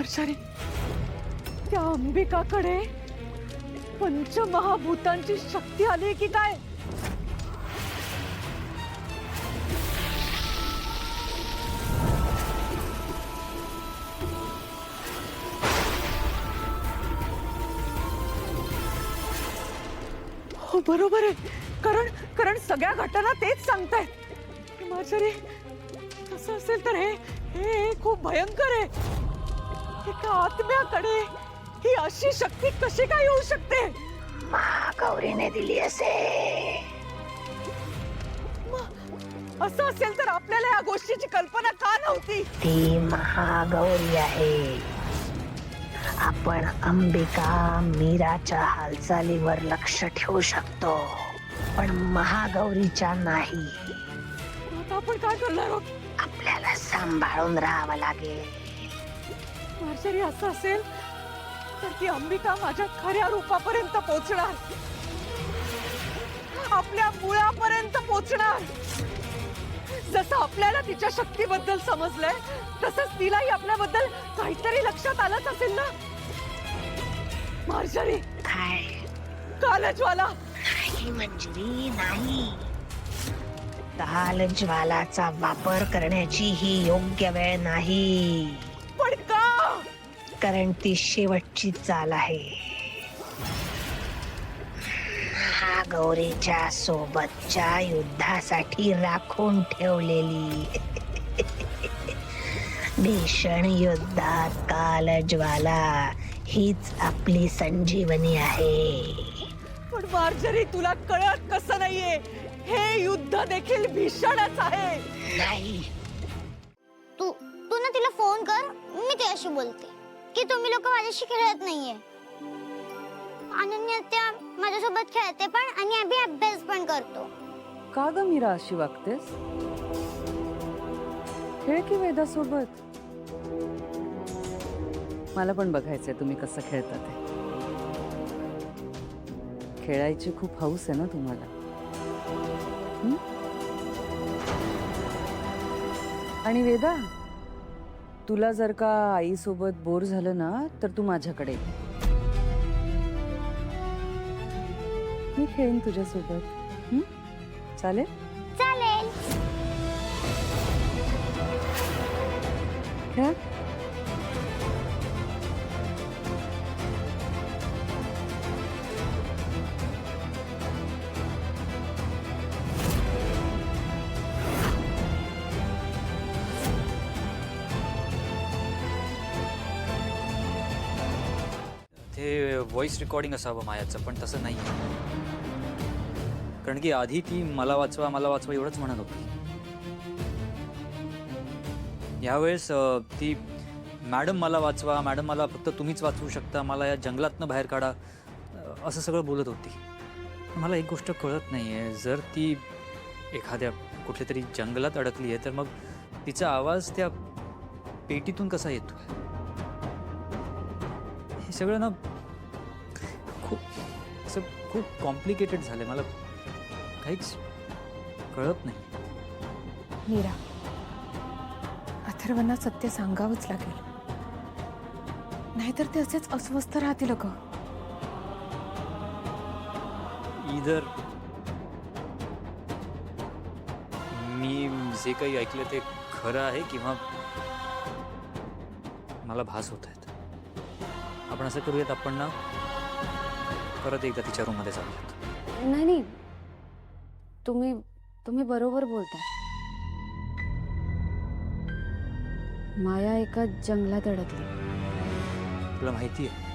मार्शारी, त्या अंबिकाकडे पंचमहाभूतांची शक्ती आली की काय? हो बरोबर आहे, कारण कारण सगळ्या घटना तेच सांगतायत. मार्शारी, तसं असेल तर हे हे खूप भयंकर आहे. एका आत्म्याकडे ही अशी शक्ती कशी काय येऊ शकते? महागौरीने दिली असे. असं असेल तर आपल्याला या गोष्टीची कल्पना का नव्हती? ती महागौरी आहे. आपण अंबिका मीराच्या हालचालीवर लक्ष ठेवू शकतो, पण महागौरीच्या नाही. आता आपण काय करणार आहोत? आपल्याला सांभाळून राहावं लागेल. मार्शरी, असं असेल तर ती अंबिका माझ्या खऱ्या रूपापर्यंत पोहोचणार, आपल्या मुळापर्यंत पोहोचणार. जसं आपल्याला तिच्या शक्तीबद्दल समजलंय, तसंच तिलाही आपल्याबद्दल काहीतरी लक्षात आलंच असेल ना? मार्शरी, काय? कालज्वाला नाही मंजिरी, नाही. कालज्वालाचा वापर करण्याची ही योग्य वेळ नाही. पण का? कारण ती शेवटची चाल आहे. महागौरीच्या सोबतच्या युद्धासाठी राखून ठेवलेली. भीषण युद्धात कालज्वाला हीच आपली संजीवनी आहे. पण मार्जरी, तुला कळत कसं नाहीये? हे युद्ध देखील भीषणच आहे. नाही, तू तू ना तिला फोन कर, मी तिच्याशी बोलते की तुम्ही लोक माझ्याशी खेळत नाहीये. अनन्या त्या माझ्यासोबत खेळते पण आणि आम्ही अभ्यास पण करतो. का ग मीरा अशी वागतेस? खेळ की वेदासोबत. मला पण बघायचंय तुम्ही कसं खेळता ते. खेळायची खूप हौस आहे ना तुम्हाला? आणि वेदा, तुला जर का आईसोबत बोर झालं ना तर तू माझ्याकडे ये. मी खेळेन तुझ्यासोबत. चालेल? चालेल. खेळ. ते व्हॉइस रेकॉर्डिंग असावं मायाचं, पण तसं नाही. कारण की आधी ती मला वाचवा एवढंच म्हणत होती. यावेळेस ती मॅडम मला वाचवा, मॅडम मला फक्त तुम्हीच वाचवू शकता, मला या जंगलातनं बाहेर काढा, असं सगळं बोलत होती. मला एक गोष्ट कळत नाही आहे, जर ती एखाद्या कुठल्या तरी जंगलात अडकली आहे तर मग तिचा आवाज त्या पेटीतून कसा येतो? हे सगळं ना खूप कॉम्प्लिकेटेड झालंय. मला काहीच कळत नाही. मीरा, अथर्वांना सत्य सांगावंच लागेल, नाहीतर ते असेच अस्वस्थ राहतील. ग इधर मी जे काही ऐकलं ते खरं आहे किंवा मला भास होत आहेत. आपण असं करूयात, आपण ना परत एकदा तिच्या रूममध्ये जाऊयात. नाही नाही, तुम्ही बरोबर बोलताय. माया एका जंगलात अडकली. तुला माहिती आहे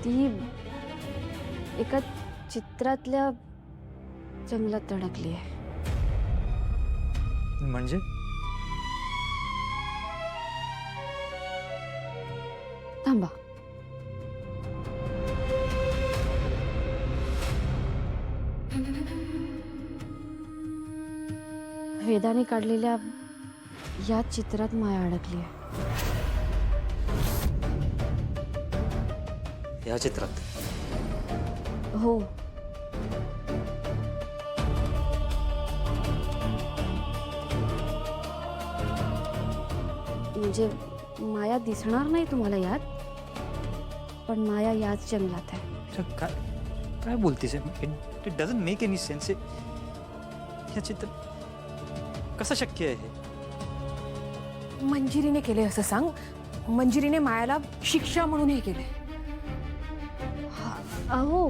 ती एका चित्रातल्या जंगलात अडकली आहे. म्हणजे? थांबा. वेदाने काढलेल्या या चित्रात माया अडकली आहे. या चित्रात? हो. म्हणजे माया दिसणार नाही तुम्हाला यात, पण माया याच जंगलात आहे. अच्छा, काय काय बोलतेस? It doesn't make any sense. हे चित्र कसं शक्य आहे? मंजिरीने केले असं सांग. मंजिरीने मायाला शिक्षा म्हणून हे केले. अहो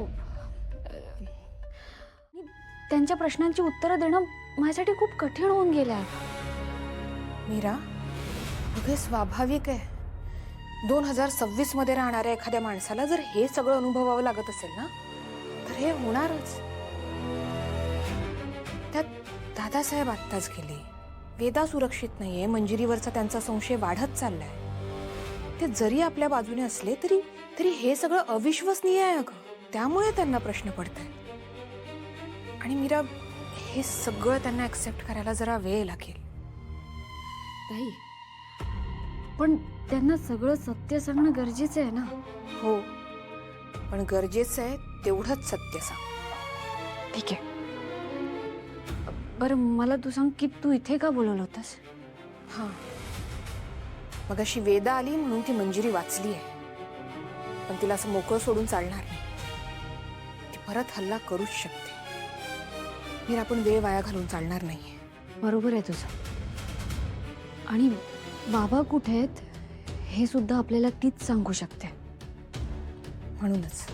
त्यांच्या प्रश्नांची उत्तरं देणं माझ्यासाठी खूप कठीण होऊन गेलं आहे. मीरा, अगं स्वाभाविक आहे. 2026 मध्ये राहणाऱ्या एखाद्या माणसाला जर हे सगळं अनुभवावं लागत असेल ना, तर हे होणारच. त्यात दादासाहेब आत्ताच गेले. वेदा सुरक्षित नाहीये. मंजिरीवरचा त्यांचा संशय वाढत चाललाय. ते जरी आपल्या बाजूने असले तरी हे सगळं अविश्वसनीय आहे अगं. त्यामुळे त्यांना प्रश्न पडतायत. आणि मीरा, हे सगळं त्यांना ऍक्सेप्ट करायला जरा वेळ लागेल. ताई, पण त्यांना सगळं सत्य सांगणं गरजेचं आहे ना. हो, पण गरजेचं आहे तेवढंच सत्य सांग. ठीक आहे. बरं मला तू सांग की तू इथे का बोलवलं होतंस? हां, मग अशी वेदा आली म्हणून ती मंजिरी वाचली आहे. पण तिला असं मोकळं सोडून चालणार नाही. ती परत हल्ला करूच शकते. मीरा, आपण वेळ वाया घालून चालणार नाहीये. बरोबर आहे तुझं. आणि बाबा कुठे आहेत हे सुद्धा आपल्याला तीच सांगू शकते. म्हणूनच